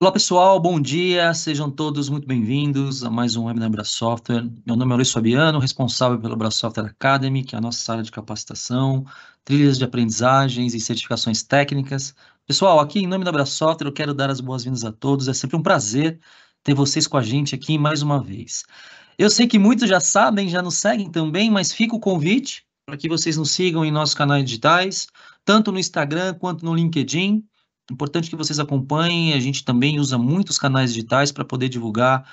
Olá pessoal, bom dia, sejam todos muito bem-vindos a mais um webinar Bra Software. Meu nome é Luiz Fabiano, responsável pela Bra Software Academy, que é a nossa área de capacitação, trilhas de aprendizagens e certificações técnicas. Pessoal, aqui em nome da Bra Software eu quero dar as boas-vindas a todos, é sempre um prazer ter vocês com a gente aqui mais uma vez. Eu sei que muitos já sabem, já nos seguem também, mas fica o convite para que vocês nos sigam em nossos canais digitais, tanto no Instagram quanto no LinkedIn. Importante que vocês acompanhem, a gente também usa muitos canais digitais para poder divulgar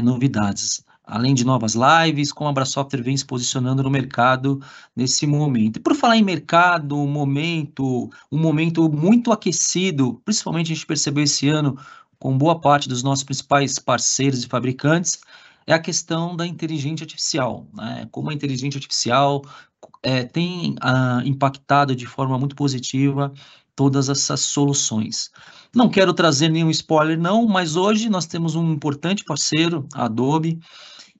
novidades, além de novas lives, como a Brasoftware vem se posicionando no mercado nesse momento. E por falar em mercado, um momento muito aquecido, principalmente a gente percebeu esse ano com boa parte dos nossos principais parceiros e fabricantes, é a questão da inteligência artificial, né? Como a inteligência artificial tem impactado de forma muito positiva todas essas soluções. Não quero trazer nenhum spoiler, não, mas hoje nós temos um importante parceiro, a Adobe,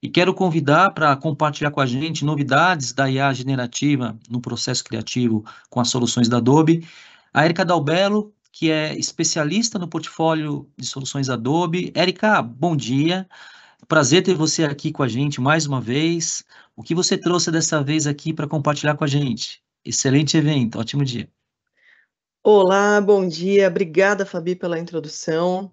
e quero convidar para compartilhar com a gente novidades da IA generativa no processo criativo com as soluções da Adobe, a Erika Dalbello, que é especialista no portfólio de soluções Adobe. Erika, bom dia. Prazer ter você aqui com a gente mais uma vez. O que você trouxe dessa vez aqui para compartilhar com a gente? Excelente evento, ótimo dia. Olá, bom dia. Obrigada, Fabi, pela introdução.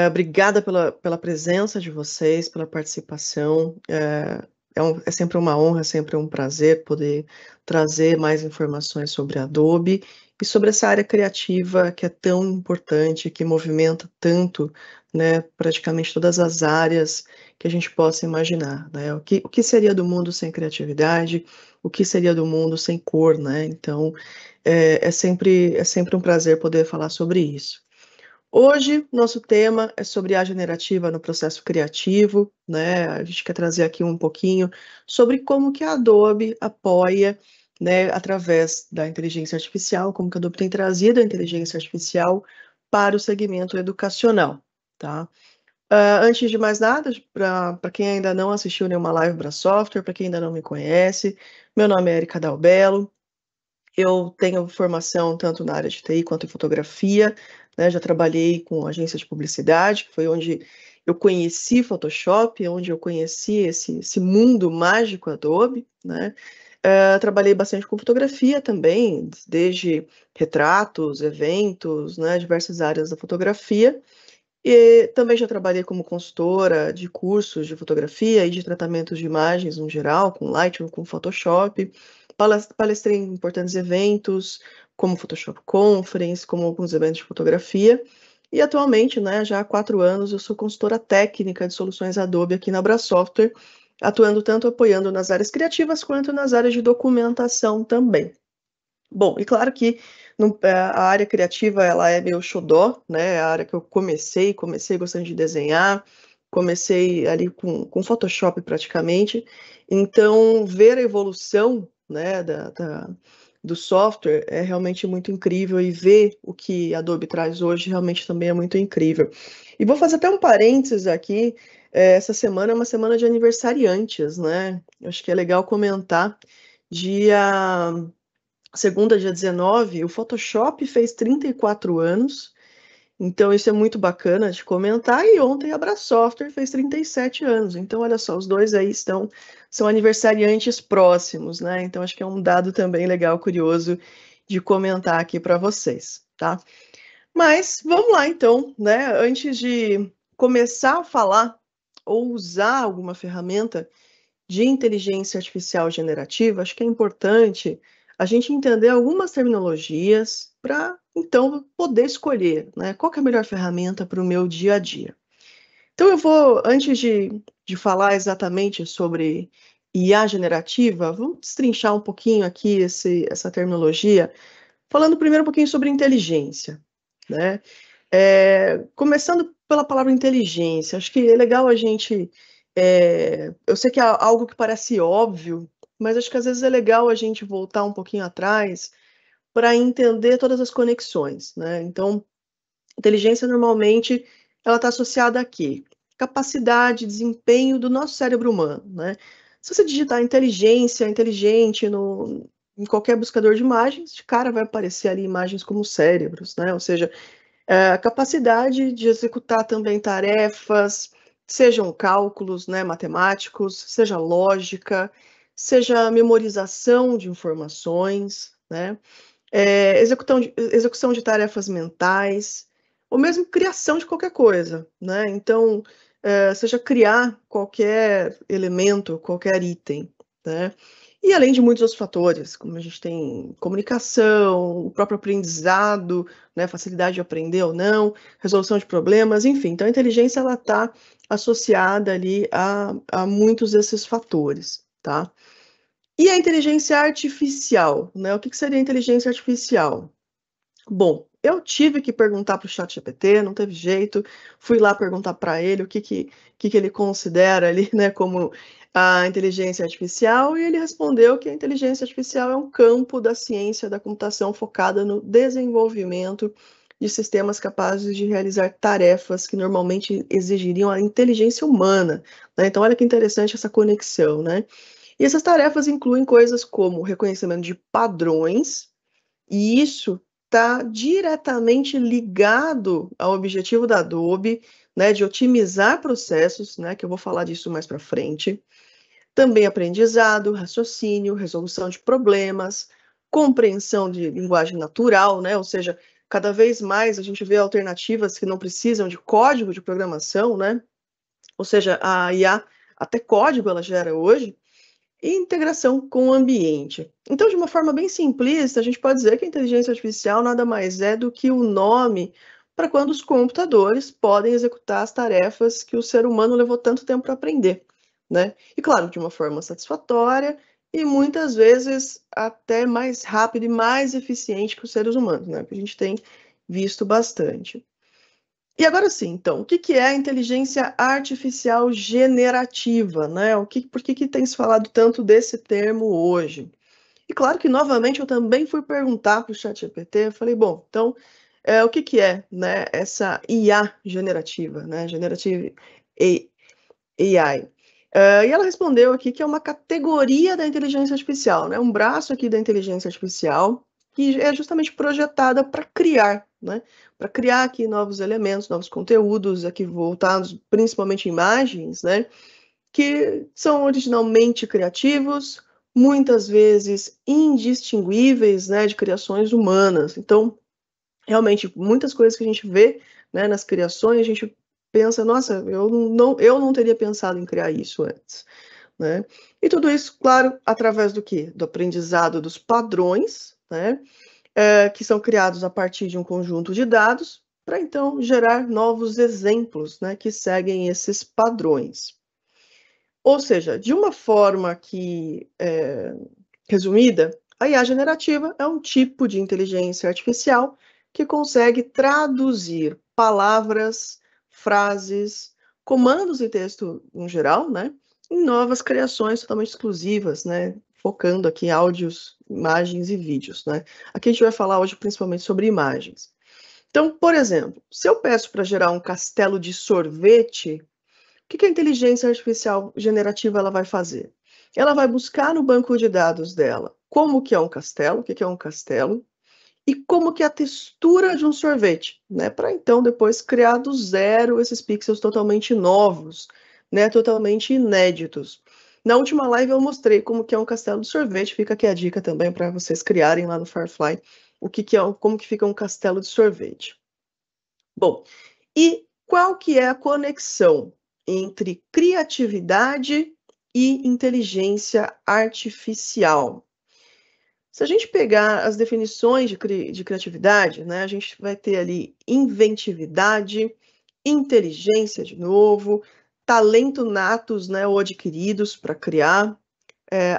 Obrigada pela presença de vocês, pela participação. É sempre uma honra, sempre um prazer poder trazer mais informações sobre a Adobe e sobre essa área criativa que é tão importante, que movimenta tanto, né, praticamente todas as áreas que a gente possa imaginar, né? O que seria do mundo sem criatividade? O que seria do mundo sem cor, né? Então, é sempre um prazer poder falar sobre isso. Hoje, nosso tema é sobre a generativa no processo criativo, né? A gente quer trazer aqui um pouquinho sobre como que a Adobe apoia, né, através da inteligência artificial, como que a Adobe tem trazido a inteligência artificial para o segmento educacional, tá? Antes de mais nada, para quem ainda não assistiu nenhuma live para software, para quem ainda não me conhece, meu nome é Erika Dalbello. Eu tenho formação tanto na área de TI quanto em fotografia, né? Já trabalhei com agência de publicidade, que foi onde eu conheci Photoshop, onde eu conheci esse mundo mágico Adobe, né? Trabalhei bastante com fotografia também, desde retratos, eventos, né? Diversas áreas da fotografia. E também já trabalhei como consultora de cursos de fotografia e de tratamentos de imagens no geral, com Lightroom, com Photoshop. Palestrei em importantes eventos, como Photoshop Conference, como alguns eventos de fotografia. E atualmente, né, já há 4 anos, eu sou consultora técnica de soluções Adobe aqui na Bra Software, atuando tanto apoiando nas áreas criativas quanto nas áreas de documentação também. Bom, e claro que a área criativa, ela é meu xodó, né, é a área que eu comecei gostando de desenhar, comecei ali com Photoshop praticamente, então ver a evolução, né, do software é realmente muito incrível e ver o que a Adobe traz hoje realmente também é muito incrível. E vou fazer até um parênteses aqui, essa semana é uma semana de aniversariantes, né, eu acho que é legal comentar, dia segunda, dia 19, o Photoshop fez 34 anos, então isso é muito bacana de comentar, e ontem a Bra Software fez 37 anos, então olha só, os dois aí são aniversariantes próximos, né? Então acho que é um dado também legal, curioso de comentar aqui para vocês, tá? Mas vamos lá então, né? Antes de começar a falar ou usar alguma ferramenta de inteligência artificial generativa, acho que é importante a gente entender algumas terminologias para, então, poder escolher, né, qual que é a melhor ferramenta para o meu dia a dia. Então, eu vou, antes de falar exatamente sobre IA generativa, vamos destrinchar um pouquinho aqui essa terminologia, falando primeiro um pouquinho sobre inteligência, né? Começando pela palavra inteligência, acho que é legal a gente. Eu sei que é algo que parece óbvio, mas acho que às vezes é legal a gente voltar um pouquinho atrás para entender todas as conexões, né? Então, inteligência normalmente ela está associada a quê? Capacidade, desempenho do nosso cérebro humano, né? Se você digitar inteligência, inteligente em qualquer buscador de imagens, de cara vai aparecer ali imagens como cérebros, né? Ou seja, A capacidade de executar também tarefas, sejam cálculos, né, matemáticos, seja lógica, seja memorização de informações, né, execução de tarefas mentais, ou mesmo criação de qualquer coisa, né? Então, seja criar qualquer elemento, qualquer item, né? E além de muitos outros fatores, como a gente tem comunicação, o próprio aprendizado, né, facilidade de aprender ou não, resolução de problemas, enfim. Então, a inteligência ela está associada ali a muitos desses fatores, tá? E a inteligência artificial, né? O que seria a inteligência artificial? Bom, eu tive que perguntar para o ChatGPT, não teve jeito, fui lá perguntar para ele o que ele considera ali, né, como a inteligência artificial, e ele respondeu que a inteligência artificial é um campo da ciência da computação focada no desenvolvimento de sistemas capazes de realizar tarefas que normalmente exigiriam a inteligência humana, né? Então, olha que interessante essa conexão, né? E essas tarefas incluem coisas como reconhecimento de padrões, e isso está diretamente ligado ao objetivo da Adobe, né, de otimizar processos, né, que eu vou falar disso mais para frente. Também aprendizado, raciocínio, resolução de problemas, compreensão de linguagem natural, né, ou seja, cada vez mais a gente vê alternativas que não precisam de código de programação, né, ou seja, a IA, até código ela gera hoje, e integração com o ambiente. Então, de uma forma bem simplista, a gente pode dizer que a inteligência artificial nada mais é do que o nome para quando os computadores podem executar as tarefas que o ser humano levou tanto tempo para aprender, né? E claro, de uma forma satisfatória e muitas vezes até mais rápida e mais eficiente que os seres humanos, né? Que a gente tem visto bastante. E agora sim, então, o que é a inteligência artificial generativa, né? Por que tem se falado tanto desse termo hoje? E claro que, novamente, eu também fui perguntar para o ChatGPT, eu falei, bom, então, o que é, né, essa IA generativa, né? Generative AI. E ela respondeu aqui que é uma categoria da inteligência artificial, né? Um braço aqui da inteligência artificial que é justamente projetada para criar, né? Para criar aqui novos elementos, novos conteúdos, aqui voltados principalmente imagens, né? Que são originalmente criativos, muitas vezes indistinguíveis, né? De criações humanas. Então, realmente, muitas coisas que a gente vê, né, nas criações, a gente pensa, nossa, eu não teria pensado em criar isso antes, né? E tudo isso, claro, através do quê? Do aprendizado dos padrões, né? Que são criados a partir de um conjunto de dados, para então gerar novos exemplos, né, que seguem esses padrões. Ou seja, de uma forma que, resumida, a IA generativa é um tipo de inteligência artificial que consegue traduzir palavras, frases, comandos e texto em geral, né, em novas criações totalmente exclusivas, né, focando aqui em áudios, imagens e vídeos, né. Aqui a gente vai falar hoje principalmente sobre imagens. Então, por exemplo, se eu peço para gerar um castelo de sorvete, o que a inteligência artificial generativa ela vai fazer? Ela vai buscar no banco de dados dela como que é um castelo, o que é um castelo, e como que é a textura de um sorvete, né? Para então depois criar do zero esses pixels totalmente novos, né? Totalmente inéditos. Na última live eu mostrei como que é um castelo de sorvete, fica aqui a dica também para vocês criarem lá no Firefly como que fica um castelo de sorvete. Bom, e qual que é a conexão entre criatividade e inteligência artificial? Se a gente pegar as definições de criatividade, né, a gente vai ter ali inventividade, inteligência de novo, talento natos, né, ou adquiridos para criar,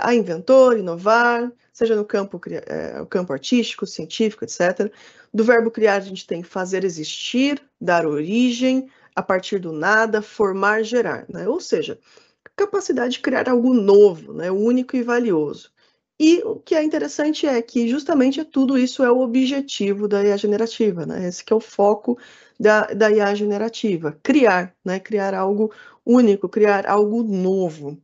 a inventor, inovar, seja no campo, o campo artístico, científico, etc. Do verbo criar, a gente tem fazer existir, dar origem, a partir do nada, formar, gerar, né? Ou seja, capacidade de criar algo novo, né? Único e valioso. E o que é interessante é que justamente tudo isso é o objetivo da IA generativa, né? Esse que é o foco da IA generativa, criar, né? Criar algo único, criar algo novo.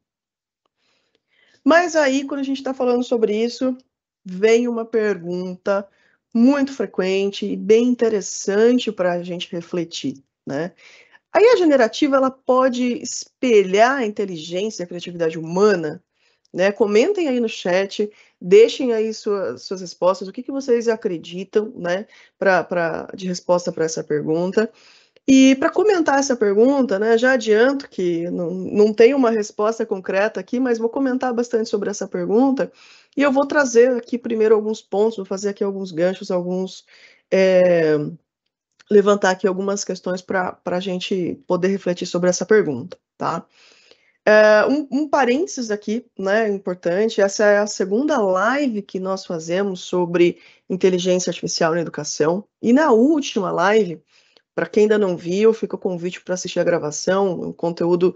Mas aí, quando a gente está falando sobre isso, vem uma pergunta muito frequente e bem interessante para a gente refletir, né? A IA generativa, ela pode espelhar a inteligência e a criatividade humana, né? Comentem aí no chat, deixem aí suas respostas, o que vocês acreditam, né, de resposta para essa pergunta. E para comentar essa pergunta, né, já adianto que não tenho uma resposta concreta aqui, mas vou comentar bastante sobre essa pergunta, e eu vou trazer aqui primeiro alguns pontos, vou fazer aqui alguns ganchos, levantar aqui algumas questões para a gente poder refletir sobre essa pergunta, tá? Um parênteses aqui, né, importante, essa é a segunda live que nós fazemos sobre inteligência artificial na educação, e na última live, para quem ainda não viu, fica o convite para assistir a gravação, um conteúdo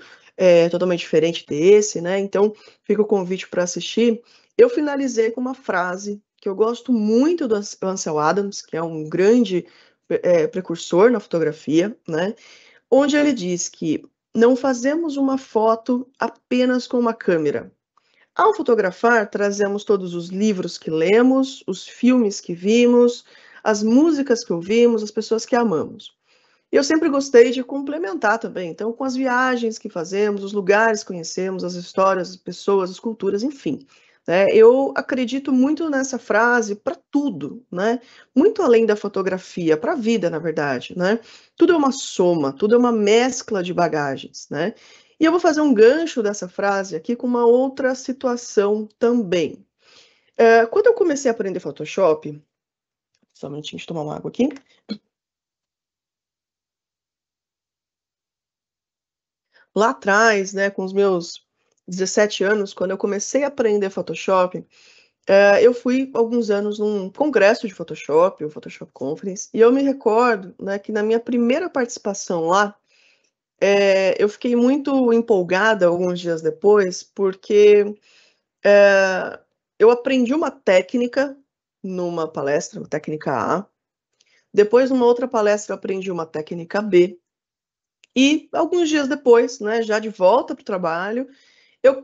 totalmente diferente desse, né? Então, fica o convite para assistir. Eu finalizei com uma frase que eu gosto muito do Ansel Adams, que é um grande precursor na fotografia, né? Onde ele diz que não fazemos uma foto apenas com uma câmera. Ao fotografar, trazemos todos os livros que lemos, os filmes que vimos, as músicas que ouvimos, as pessoas que amamos. Eu sempre gostei de complementar também, então, com as viagens que fazemos, os lugares que conhecemos, as histórias, as pessoas, as culturas, enfim. Né? Eu acredito muito nessa frase para tudo, né? Muito além da fotografia, para a vida, na verdade, né? Tudo é uma soma, tudo é uma mescla de bagagens, né? E eu vou fazer um gancho dessa frase aqui com uma outra situação também. Quando eu comecei a aprender Photoshop, só um minutinho de tomar uma água aqui. Lá atrás, né, com os meus 17 anos, quando eu comecei a aprender Photoshop, eu fui alguns anos num congresso de Photoshop, o Photoshop Conference, e eu me recordo, né, que na minha primeira participação lá, eu fiquei muito empolgada alguns dias depois, porque eu aprendi uma técnica numa palestra, uma técnica A, depois numa outra palestra eu aprendi uma técnica B, e alguns dias depois, né, já de volta para o trabalho,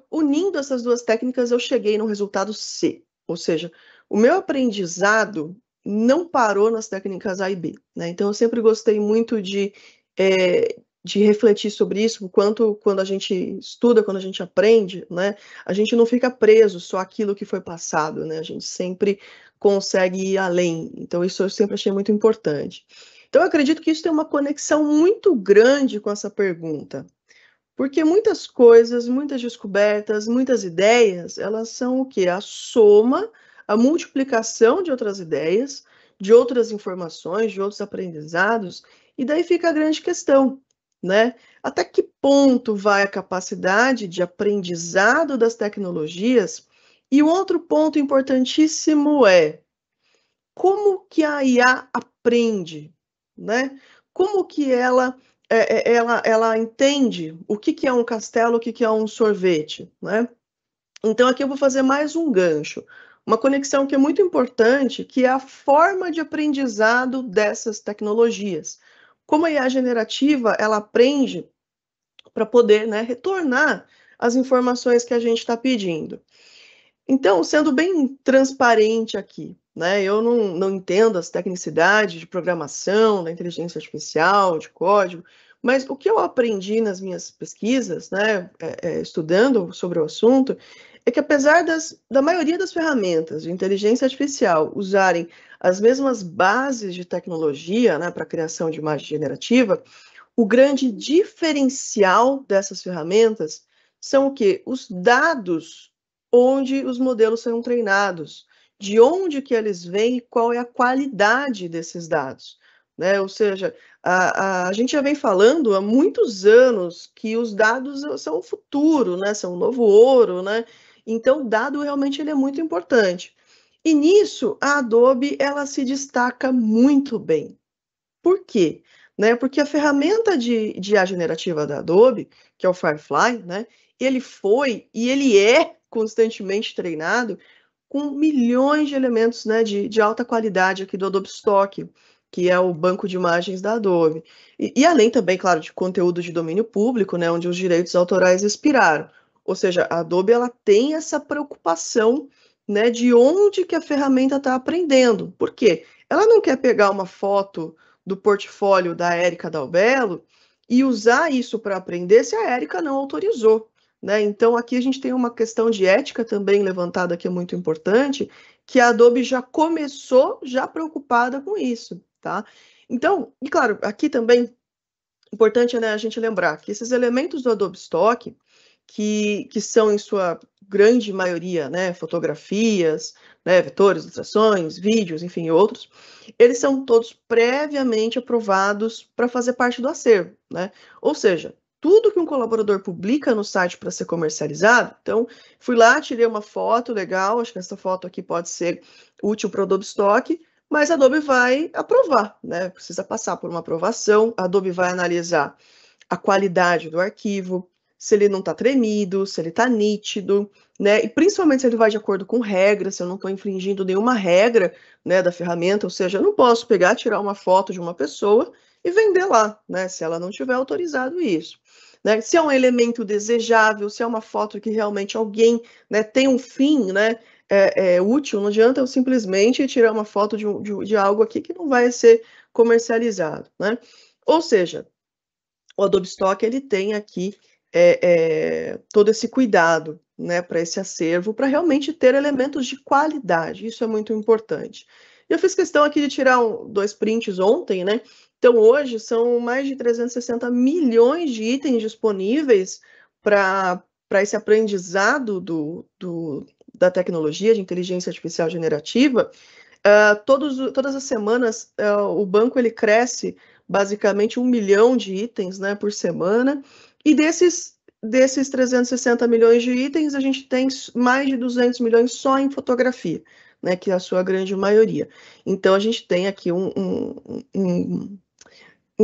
unindo essas duas técnicas, eu cheguei no resultado C, ou seja, o meu aprendizado não parou nas técnicas A e B, né? Então, eu sempre gostei muito de refletir sobre isso, o quanto quando a gente estuda, quando a gente aprende, né? A gente não fica preso só àquilo que foi passado, né? A gente sempre consegue ir além. Então, isso eu sempre achei muito importante. Então, eu acredito que isso tem uma conexão muito grande com essa pergunta. Porque muitas coisas, muitas descobertas, muitas ideias, elas são o quê? A soma, a multiplicação de outras ideias, de outras informações, de outros aprendizados, e daí fica a grande questão, né? Até que ponto vai a capacidade de aprendizado das tecnologias? E o outro ponto importantíssimo é como que a IA aprende, né? Como que ela entende o que é um castelo, o que é um sorvete, né? Então, aqui eu vou fazer mais um gancho. Uma conexão que é muito importante, que é a forma de aprendizado dessas tecnologias. Como a IA generativa, ela aprende para poder, né, retornar as informações que a gente está pedindo. Então, sendo bem transparente aqui, né? Eu não entendo as tecnicidades de programação, da inteligência artificial, de código, mas o que eu aprendi nas minhas pesquisas, né, estudando sobre o assunto, é que apesar da maioria das ferramentas de inteligência artificial usarem as mesmas bases de tecnologia, né, para a criação de imagem generativa, o grande diferencial dessas ferramentas são o quê? Os dados onde os modelos são treinados, de onde que eles vêm e qual é a qualidade desses dados, né? Ou seja, a gente já vem falando há muitos anos que os dados são o futuro, né? São o novo ouro, né? Então, o dado realmente ele é muito importante. E nisso, a Adobe, ela se destaca muito bem. Por quê? Né, porque a ferramenta de IA generativa da Adobe, que é o Firefly, né, ele foi e ele é constantemente treinado com milhões de elementos, né, de alta qualidade aqui do Adobe Stock, que é o banco de imagens da Adobe. E além também, claro, de conteúdo de domínio público, né, onde os direitos autorais expiraram. Ou seja, a Adobe ela tem essa preocupação, né, de onde que a ferramenta está aprendendo. Por quê? ela não quer pegar uma foto do portfólio da Érica Dalbello e usar isso para aprender se a Érica não autorizou, né? Então, aqui a gente tem uma questão de ética também levantada que é muito importante, que a Adobe já começou já preocupada com isso, tá? Então, e claro, aqui também importante, né, a gente lembrar que esses elementos do Adobe Stock, que são em sua grande maioria, né, fotografias, né, vetores, ilustrações, vídeos, enfim, outros, eles são todos previamente aprovados para fazer parte do acervo, né? Ou seja, tudo que um colaborador publica no site para ser comercializado, então, fui lá, tirei uma foto legal, acho que essa foto aqui pode ser útil para o Adobe Stock, mas a Adobe vai aprovar, né? Precisa passar por uma aprovação, a Adobe vai analisar a qualidade do arquivo, se ele não está tremido, se ele está nítido, né? E principalmente se ele vai de acordo com regras, se eu não estou infringindo nenhuma regra, né, da ferramenta, ou seja, eu não posso pegar, tirar uma foto de uma pessoa e vender lá, né, se ela não tiver autorizado isso. Né? Se é um elemento desejável, se é uma foto que realmente alguém, né, tem um fim, né, útil, não adianta eu simplesmente tirar uma foto de algo aqui que não vai ser comercializado, né? Ou seja, o Adobe Stock ele tem aqui todo esse cuidado, né, para esse acervo, para realmente ter elementos de qualidade, isso é muito importante. Eu fiz questão aqui de tirar dois prints ontem, né? Então, hoje são mais de 360 milhões de itens disponíveis para esse aprendizado da tecnologia de inteligência artificial generativa. Todas as semanas, o banco ele cresce basicamente 1 milhão de itens, né, por semana, e desses 360 milhões de itens, a gente tem mais de 200 milhões só em fotografia, né, que é a sua grande maioria. Então, a gente tem aqui um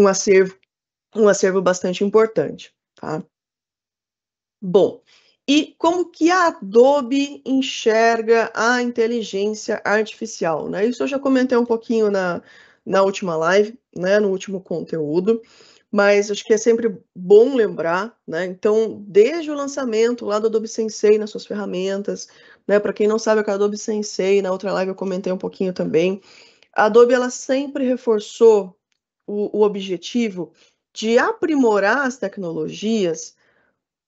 acervo bastante importante, tá? Bom, e como que a Adobe enxerga a inteligência artificial, né? Isso eu já comentei um pouquinho na última live, né, no último conteúdo, mas acho que é sempre bom lembrar, né? Então, desde o lançamento lá do Adobe Sensei nas suas ferramentas, né? Para quem não sabe o que é o Adobe Sensei, na outra live eu comentei um pouquinho também. A Adobe ela sempre reforçou o objetivo de aprimorar as tecnologias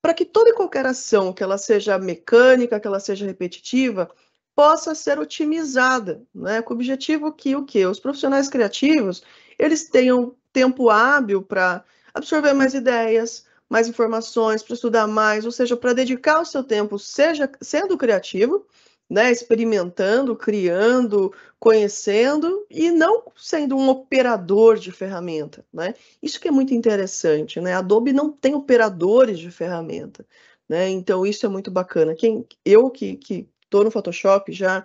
para que toda e qualquer ação, que ela seja mecânica, que ela seja repetitiva, possa ser otimizada, né? Com o objetivo que o quê? Os profissionais criativos, eles tenham tempo hábil para absorver mais ideias, mais informações, para estudar mais, ou seja, para dedicar o seu tempo, seja sendo criativo, né, experimentando, criando, conhecendo e não sendo um operador de ferramenta, né? Isso que é muito interessante, né? A Adobe não tem operadores de ferramenta, né? Então isso é muito bacana. Eu que estou no Photoshop já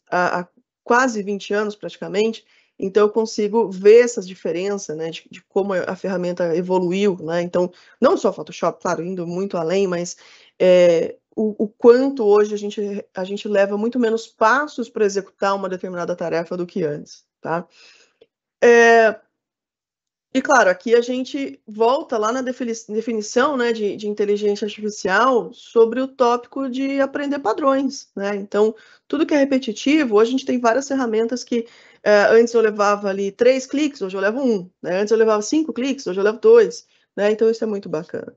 há quase 20 anos praticamente, então eu consigo ver essas diferenças, né, de como a ferramenta evoluiu, né? Então, não só o Photoshop, claro, indo muito além, mas o quanto hoje a gente leva muito menos passos para executar uma determinada tarefa do que antes, tá? E claro, aqui a gente volta lá na definição, né, de inteligência artificial sobre o tópico de aprender padrões, né? Então, tudo que é repetitivo, hoje a gente tem várias ferramentas que antes eu levava ali 3 cliques, hoje eu levo 1, né? Antes eu levava 5 cliques, hoje eu levo 2, né? Então isso é muito bacana.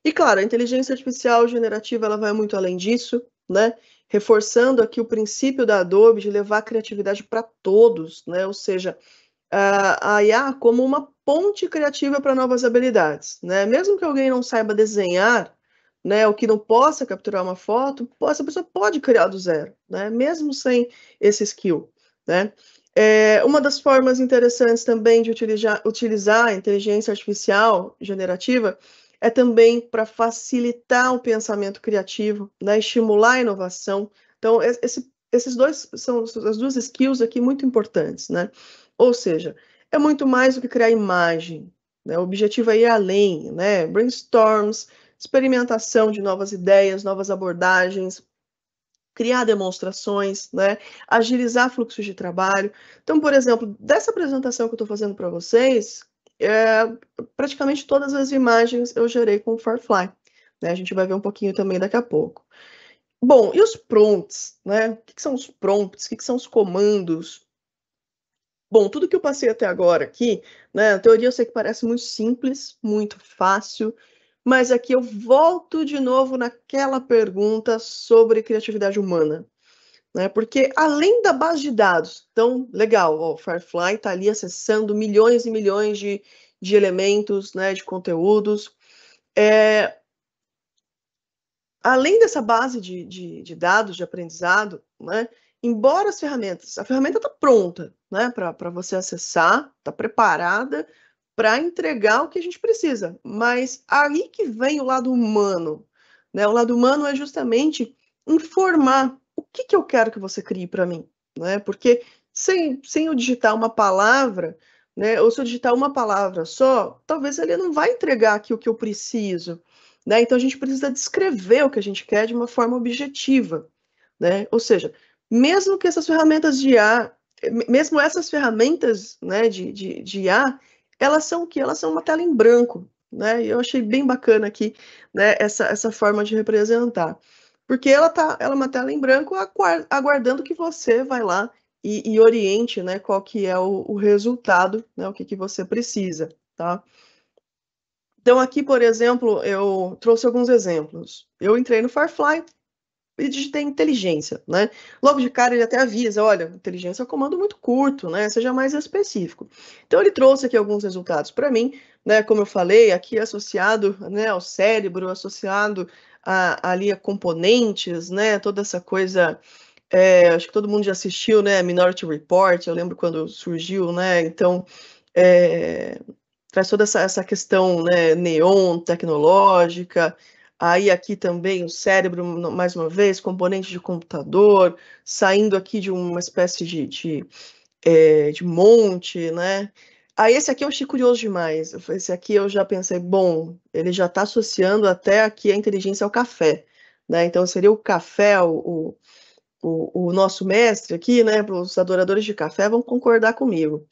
E claro, a inteligência artificial generativa ela vai muito além disso, né? Reforçando aqui o princípio da Adobe de levar a criatividade para todos, né? Ou seja, a IA como uma ponte criativa para novas habilidades, né? Mesmo que alguém não saiba desenhar, né, ou que não possa capturar uma foto, essa pessoa pode criar do zero, né? Mesmo sem esse skill, né? Uma das formas interessantes também de utilizar a inteligência artificial generativa é também para facilitar o pensamento criativo, né? Estimular a inovação. Então, esses dois são as duas skills aqui muito importantes, né? Ou seja, é muito mais do que criar imagem, né? O objetivo é ir além, né? Brainstorms, experimentação de novas ideias, novas abordagens, criar demonstrações, né? Agilizar fluxos de trabalho. Então, por exemplo, dessa apresentação que eu estou fazendo para vocês, praticamente todas as imagens eu gerei com o Firefly, né? A gente vai ver um pouquinho também daqui a pouco. Bom, e os prompts, né? O que são os prompts? O que são os comandos? Bom, tudo que eu passei até agora aqui, né, a teoria eu sei que parece muito simples, muito fácil, mas aqui eu volto de novo naquela pergunta sobre criatividade humana, né? Porque além da base de dados, então, legal, ó, o Firefly está ali acessando milhões e milhões de elementos, né, de conteúdos. Além dessa base de dados, de aprendizado, né, embora a ferramenta está pronta, né, para você acessar, está preparada para entregar o que a gente precisa, mas aí que vem o lado humano, né? O lado humano é justamente informar o que eu quero que você crie para mim, né? Porque sem eu digitar uma palavra, né, ou se eu digitar uma palavra só, talvez ele não vai entregar aqui o que eu preciso, né? Então a gente precisa descrever o que a gente quer de uma forma objetiva, né? Ou seja, mesmo que essas ferramentas de IA, mesmo essas ferramentas, né, de IA, elas são o quê? Elas são uma tela em branco, né? E eu achei bem bacana aqui, né, essa forma de representar. Porque ela é uma tela em branco aguardando que você vai lá e oriente, né, qual que é o resultado, né, o que você precisa, tá? Então, aqui, por exemplo, eu trouxe alguns exemplos. Eu entrei no Firefly e digitei inteligência, né? Logo de cara ele até avisa, olha, inteligência é um comando muito curto, né? Seja mais específico. Então ele trouxe aqui alguns resultados para mim, né? Como eu falei, aqui associado, né, ao cérebro, associado ali a componentes, né? Toda essa coisa, acho que todo mundo já assistiu, né? Minority Report, eu lembro quando surgiu, né? Então, traz toda essa questão, né, neon, tecnológica, aí aqui também o cérebro, mais uma vez, componente de computador, saindo aqui de uma espécie de monte, né? Aí esse aqui eu achei curioso demais, esse aqui eu já pensei, bom, ele já está associando até aqui a inteligência ao café, né? Então seria o café, o nosso mestre aqui, né, para os adoradores de café vão concordar comigo.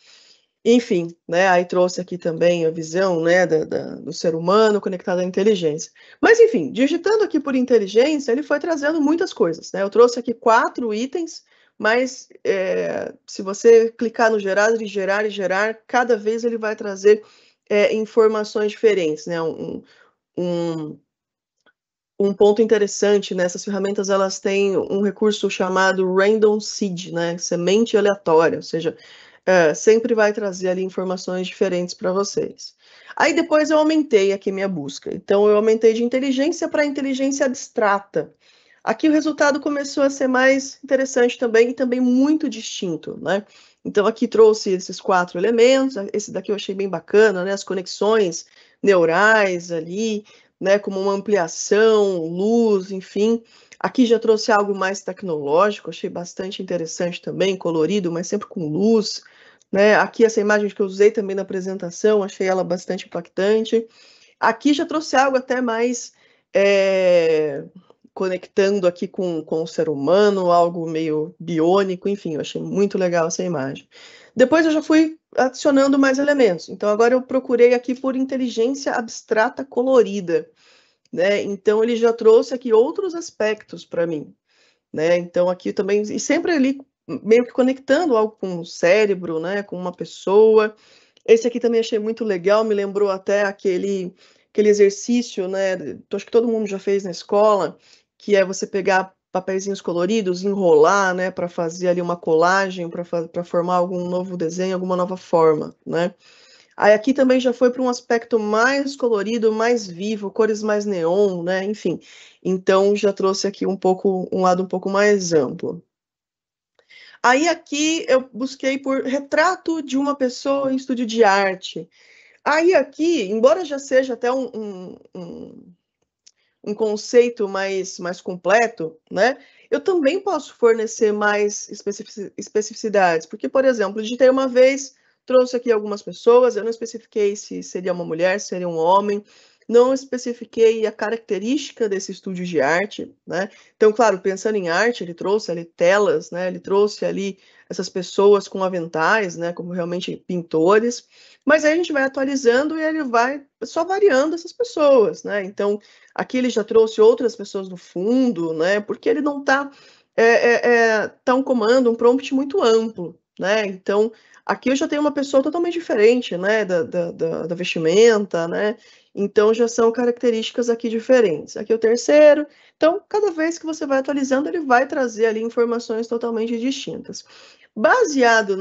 Enfim, né, aí trouxe aqui também a visão, né, do ser humano conectado à inteligência. Mas, enfim, digitando aqui por inteligência, ele foi trazendo muitas coisas, né? Eu trouxe aqui 4 itens, mas se você clicar no gerar, e gerar e gerar, cada vez ele vai trazer informações diferentes, né? Um ponto interessante nessas ferramentas, elas têm um recurso chamado Random Seed, né? Semente aleatória, ou seja, sempre vai trazer ali informações diferentes para vocês. Aí depois eu aumentei aqui minha busca. Então eu aumentei de inteligência para inteligência abstrata. Aqui o resultado começou a ser mais interessante também e também muito distinto, né? Então aqui trouxe esses 4 elementos, esse daqui eu achei bem bacana, né? As conexões neurais ali, né? Como uma ampliação, luz, enfim. Aqui já trouxe algo mais tecnológico, achei bastante interessante também, colorido, mas sempre com luz, né? Aqui essa imagem que eu usei também na apresentação, achei ela bastante impactante. Aqui já trouxe algo até mais conectando aqui com o ser humano, algo meio biônico, enfim, eu achei muito legal essa imagem. Depois eu já fui adicionando mais elementos. Então agora eu procurei aqui por inteligência abstrata colorida, né? Então ele já trouxe aqui outros aspectos para mim, né? Então aqui também, e sempre ali meio que conectando algo com o cérebro, né? Com uma pessoa. Esse aqui também achei muito legal, me lembrou até aquele exercício, né? Acho que todo mundo já fez na escola, que é você pegar papeizinhos coloridos, enrolar, né? Para fazer ali uma colagem, para formar algum novo desenho, alguma nova forma, né? Aí aqui também já foi para um aspecto mais colorido, mais vivo, cores mais neon, né? Enfim, então já trouxe aqui um lado um pouco mais amplo. Aí aqui eu busquei por retrato de uma pessoa em estúdio de arte. Aí aqui, embora já seja até um conceito mais completo, né? Eu também posso fornecer mais especificidades, porque, por exemplo, digitei uma vez, trouxe aqui algumas pessoas, eu não especifiquei se seria uma mulher, se seria um homem, não especifiquei a característica desse estúdio de arte, né? Então, claro, pensando em arte, ele trouxe ali telas, né? Ele trouxe ali essas pessoas com aventais, né? Como realmente pintores, mas aí a gente vai atualizando e ele vai só variando essas pessoas, né? Então, aqui ele já trouxe outras pessoas no fundo, né? Porque ele não está tá um comando, um prompt muito amplo, né? Então Aqui eu já tenho uma pessoa totalmente diferente, né, da vestimenta, né, então já são características aqui diferentes. Aqui é o terceiro, então cada vez que você vai atualizando, ele vai trazer ali informações totalmente distintas. Baseado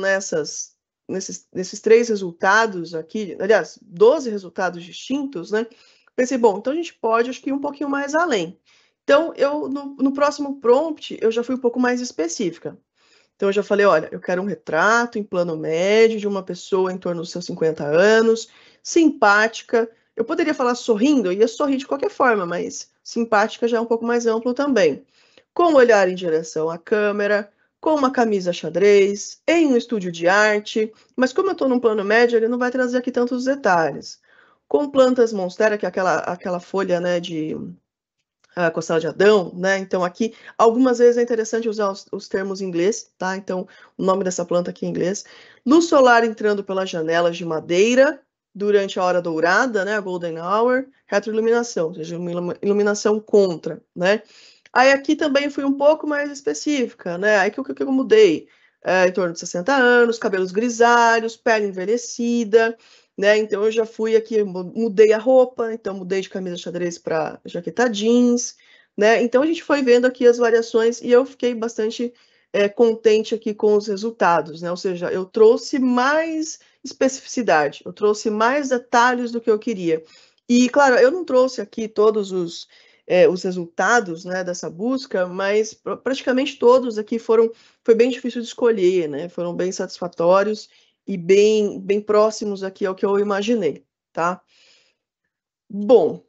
nesses 3 resultados aqui, aliás, 12 resultados distintos, né, pensei, bom, então a gente pode, acho que ir um pouquinho mais além. Então, no próximo prompt, eu já fui um pouco mais específica. Então, eu já falei, olha, eu quero um retrato em plano médio de uma pessoa em torno dos seus 50 anos, simpática. Eu poderia falar sorrindo, eu ia sorrir de qualquer forma, mas simpática já é um pouco mais amplo também. Com o olhar em direção à câmera, com uma camisa xadrez, em um estúdio de arte, mas como eu estou num plano médio, ele não vai trazer aqui tantos detalhes. Com plantas monstera, que é aquela folha, né, de a costela de Adão, né? Então aqui algumas vezes é interessante usar os termos em inglês, tá? Então o nome dessa planta aqui em inglês. Luz solar entrando pelas janelas de madeira durante a hora dourada, né? A golden hour, retroiluminação, ou seja, uma iluminação contra, né? Aí aqui também fui um pouco mais específica, né? Aí que eu mudei? Em torno de 60 anos, cabelos grisalhos, pele envelhecida, né? Então eu já fui aqui, mudei a roupa, então mudei de camisa xadrez para jaqueta jeans, né? Então a gente foi vendo aqui as variações e eu fiquei bastante contente aqui com os resultados, né? Ou seja, eu trouxe mais especificidade, eu trouxe mais detalhes do que eu queria. E claro, eu não trouxe aqui todos os resultados, né, dessa busca, mas praticamente todos aqui foi bem difícil de escolher, né? Foram bem satisfatórios e bem próximos aqui ao que eu imaginei, tá? Bom,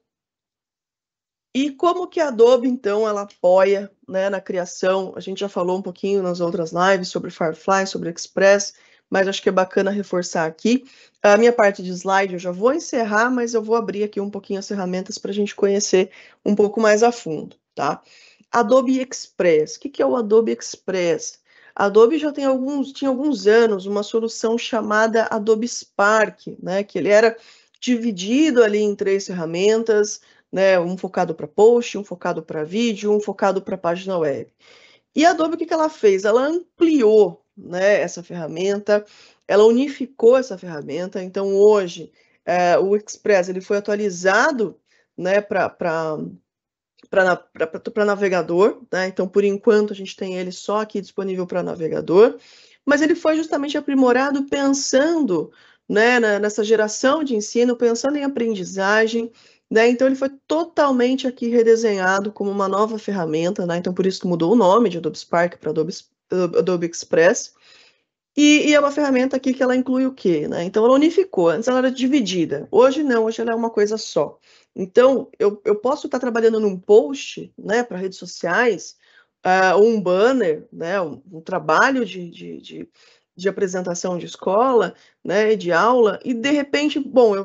e como que a Adobe, então, ela apoia, né, na criação? A gente já falou um pouquinho nas outras lives sobre Firefly, sobre Express, mas acho que é bacana reforçar aqui. A minha parte de slide eu já vou encerrar, mas eu vou abrir aqui um pouquinho as ferramentas para a gente conhecer um pouco mais a fundo, tá? Adobe Express. O que é o Adobe Express? A Adobe já tinha alguns anos uma solução chamada Adobe Spark, né? Que ele era dividido ali em 3 ferramentas, né? Um focado para post, um focado para vídeo, um focado para página web. E a Adobe, o que ela fez? Ela ampliou, né, essa ferramenta, ela unificou essa ferramenta. Então, hoje, o Express ele foi atualizado, né, para navegador, né? Então, por enquanto, a gente tem ele só aqui disponível para navegador, mas ele foi justamente aprimorado pensando, né, nessa geração de ensino, pensando em aprendizagem, né? Então, ele foi totalmente aqui redesenhado como uma nova ferramenta, né? Então, por isso que mudou o nome de Adobe Spark para Adobe Express. E é uma ferramenta aqui que ela inclui o quê, né? Então, ela unificou. Antes ela era dividida. Hoje não, hoje ela é uma coisa só. Então, eu posso estar trabalhando num post, né, para redes sociais, ou um banner, né, um trabalho de apresentação de escola, né, de aula, e de repente, bom,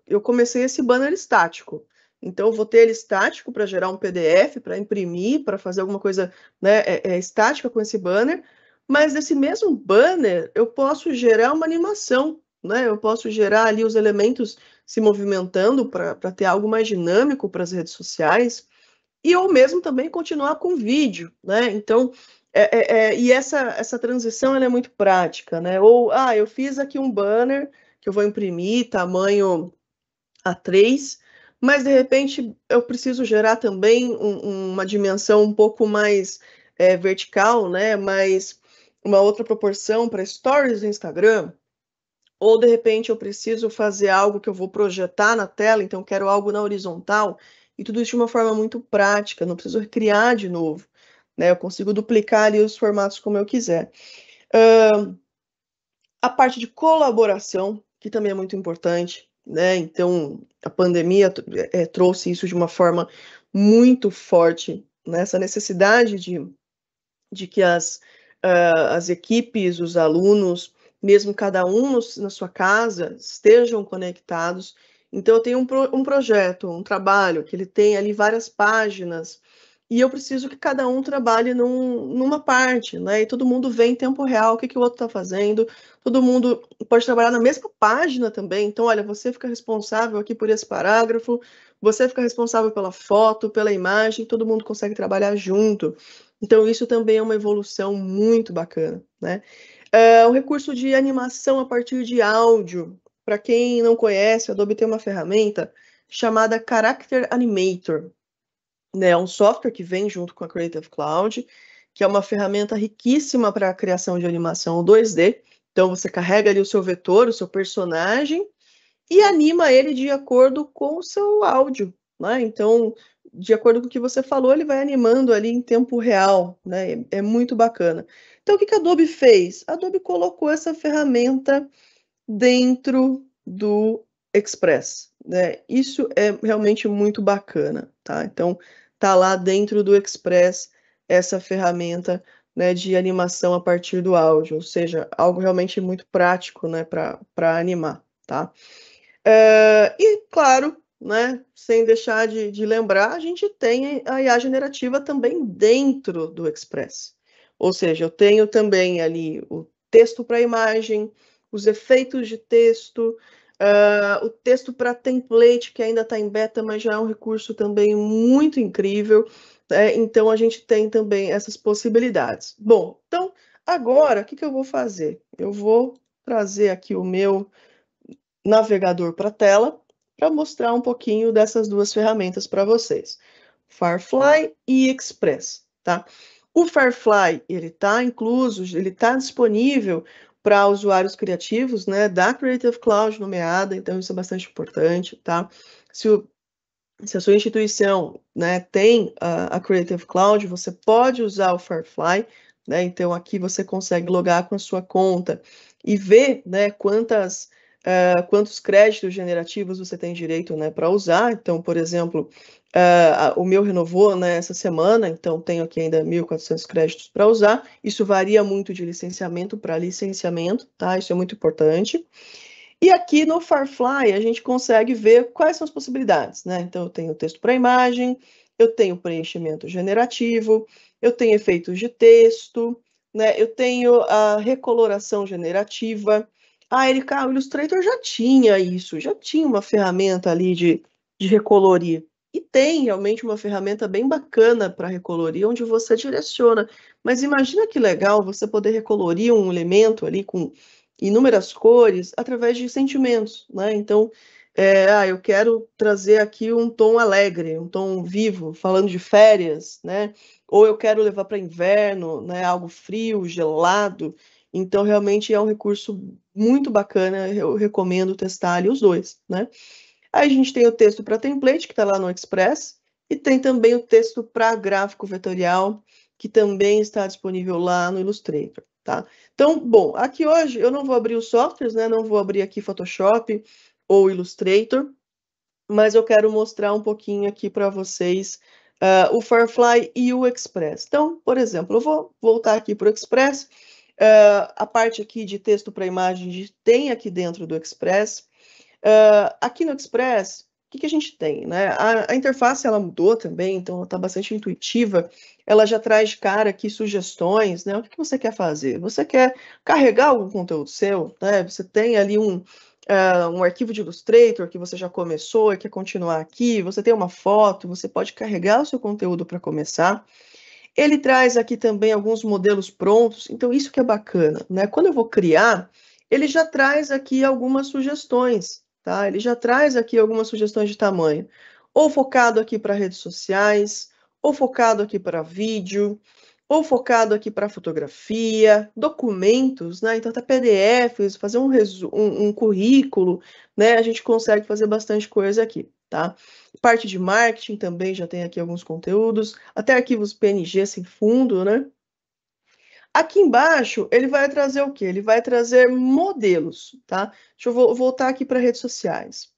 eu comecei esse banner estático. Então, eu vou ter ele estático para gerar um PDF, para imprimir, para fazer alguma coisa, né, estática com esse banner, mas desse mesmo banner, eu posso gerar uma animação, né? Eu posso gerar ali os elementos se movimentando para ter algo mais dinâmico para as redes sociais, e ou mesmo também continuar com vídeo, né? Então, e essa transição ela é muito prática, né? Ou, eu fiz aqui um banner que eu vou imprimir, tamanho A3, mas de repente eu preciso gerar também uma dimensão um pouco mais vertical, né? Mais uma outra proporção para stories do Instagram, ou de repente eu preciso fazer algo que eu vou projetar na tela, então quero algo na horizontal, e tudo isso de uma forma muito prática, não preciso criar de novo, né? Eu consigo duplicar ali os formatos como eu quiser. A parte de colaboração, que também é muito importante, né? Então, a pandemia trouxe isso de uma forma muito forte, né? Essa necessidade de que as equipes, os alunos, mesmo cada um na sua casa, estejam conectados. Então, eu tenho um projeto, um trabalho, que ele tem ali várias páginas, e eu preciso que cada um trabalhe numa parte, né? E todo mundo vê em tempo real o que o outro está fazendo, todo mundo pode trabalhar na mesma página também. Então, olha, você fica responsável aqui por esse parágrafo, você fica responsável pela foto, pela imagem, todo mundo consegue trabalhar junto. Então, isso também é uma evolução muito bacana, né? Um recurso de animação a partir de áudio. Para quem não conhece, a Adobe tem uma ferramenta chamada Character Animator. Né? É um software que vem junto com a Creative Cloud, que é uma ferramenta riquíssima para a criação de animação 2D. Então, você carrega ali o seu vetor, o seu personagem, e anima ele de acordo com o seu áudio, né? Então, de acordo com o que você falou, ele vai animando ali em tempo real, né? É muito bacana. Então, o que a Adobe fez? A Adobe colocou essa ferramenta dentro do Express, né? Isso é realmente muito bacana, tá? Então, tá lá dentro do Express essa ferramenta, né, de animação a partir do áudio, ou seja, algo realmente muito prático, né, para animar, tá? E, claro, né, sem deixar de lembrar, a gente tem a IA generativa também dentro do Express. Ou seja, eu tenho também ali o texto para imagem, os efeitos de texto, o texto para template, que ainda está em beta, mas já é um recurso também muito incrível. Então, a gente tem também essas possibilidades. Bom, então, agora, o que eu vou fazer? Eu vou trazer aqui o meu navegador para a tela para mostrar um pouquinho dessas duas ferramentas para vocês, Firefly e Express, tá? O Firefly, ele está incluso, ele está disponível para usuários criativos, né, da Creative Cloud nomeada, então isso é bastante importante, tá? Se a sua instituição, né, tem a Creative Cloud, você pode usar o Firefly, né? Então aqui você consegue logar com a sua conta e ver, né, quantos créditos generativos você tem direito, né, para usar. Então, por exemplo, o meu renovou, né, essa semana, então tenho aqui ainda 1.400 créditos para usar. Isso varia muito de licenciamento para licenciamento, tá? Isso é muito importante. E aqui no Firefly a gente consegue ver quais são as possibilidades, né? Então eu tenho texto para imagem, eu tenho preenchimento generativo, eu tenho efeitos de texto, né? Eu tenho a recoloração generativa. Erika, o Illustrator já tinha isso, já tinha uma ferramenta ali de recolorir. E tem realmente uma ferramenta bem bacana para recolorir, onde você direciona. Mas imagina que legal você poder recolorir um elemento ali com inúmeras cores através de sentimentos, né? Então, eu quero trazer aqui um tom alegre, um tom vivo, falando de férias, né? Ou eu quero levar para inverno, né? Algo frio, gelado. Então, realmente é um recurso muito bacana, eu recomendo testar ali os dois, né? Aí a gente tem o texto para template, que está lá no Express, e tem também o texto para gráfico vetorial, que também está disponível lá no Illustrator, tá? Então, bom, aqui hoje eu não vou abrir os softwares, né? Não vou abrir aqui Photoshop ou Illustrator, mas eu quero mostrar um pouquinho aqui para vocês o Firefly e o Express. Então, por exemplo, eu vou voltar aqui para o Express. A parte aqui de texto para imagem tem aqui dentro do Express. Aqui no Express, o que a gente tem, né? A interface ela mudou também, então está bastante intuitiva. Ela já traz de cara aqui sugestões, né? O que você quer fazer? Você quer carregar algum conteúdo seu, né? Você tem ali um arquivo de Illustrator que você já começou e quer continuar aqui, você tem uma foto, você pode carregar o seu conteúdo para começar. Ele traz aqui também alguns modelos prontos, então isso que é bacana, né? Quando eu vou criar, ele já traz aqui algumas sugestões, tá? Ele já traz aqui algumas sugestões de tamanho, ou focado aqui para redes sociais, ou focado aqui para vídeo, ou focado aqui para fotografia, documentos, né? Então, até PDFs, fazer um currículo, né? A gente consegue fazer bastante coisa aqui, tá? Parte de marketing também já tem aqui alguns conteúdos, até arquivos PNG sem fundo, né? Aqui embaixo, ele vai trazer o quê? Ele vai trazer modelos, tá? Deixa eu voltar aqui para redes sociais.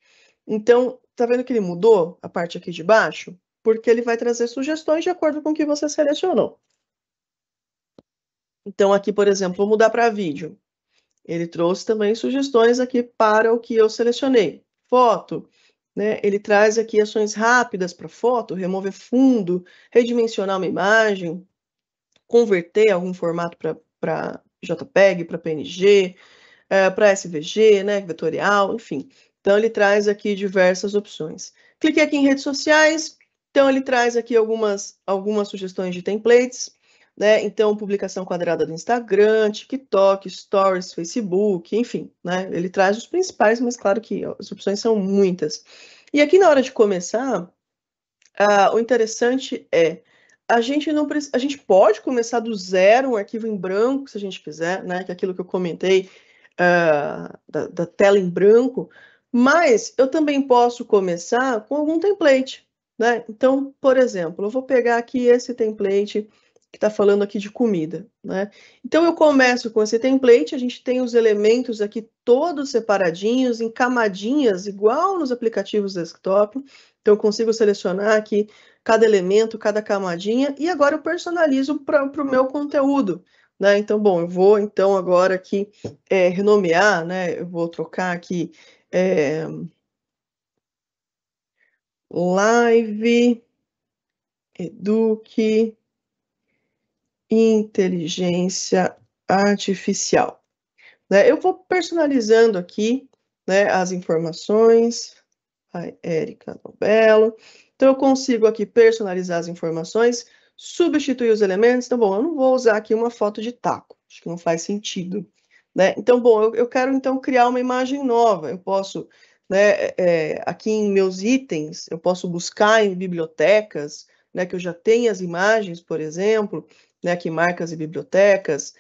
Então, tá vendo que ele mudou a parte aqui de baixo? Porque ele vai trazer sugestões de acordo com o que você selecionou. Então, aqui, por exemplo, vou mudar para vídeo. Ele trouxe também sugestões aqui para o que eu selecionei. Foto, né? Ele traz aqui ações rápidas para foto, remover fundo, redimensionar uma imagem, converter algum formato para JPEG, para PNG, para SVG, né? Vetorial, enfim. Então, ele traz aqui diversas opções. Cliquei aqui em redes sociais, então ele traz aqui algumas sugestões de templates. né? Então, publicação quadrada do Instagram, TikTok, Stories, Facebook, enfim, né? Ele traz os principais, mas claro que as opções são muitas. E aqui na hora de começar, o interessante é a gente pode começar do zero, um arquivo em branco, se a gente quiser, né? Que é aquilo que eu comentei da tela em branco, mas eu também posso começar com algum template, né? Então, por exemplo, eu vou pegar aqui esse template que está falando aqui de comida, né? Então, eu começo com esse template, a gente tem os elementos aqui todos separadinhos, em camadinhas, igual nos aplicativos desktop. Então, eu consigo selecionar aqui cada elemento, cada camadinha, e agora eu personalizo para o meu conteúdo, né? Então, bom, eu vou então agora aqui renomear, né? Eu vou trocar aqui Live Eduque Inteligência Artificial, né? Eu vou personalizando aqui, né, as informações. Ai, Érica Nobelo. Então, eu consigo aqui personalizar as informações, substituir os elementos. Então, bom, eu não vou usar aqui uma foto de taco, acho que não faz sentido, né? Então, bom, eu quero, então, criar uma imagem nova. Eu posso, né, aqui em meus itens, eu posso buscar em bibliotecas, né, que eu já tenho as imagens, por exemplo, né, aqui marcas e bibliotecas.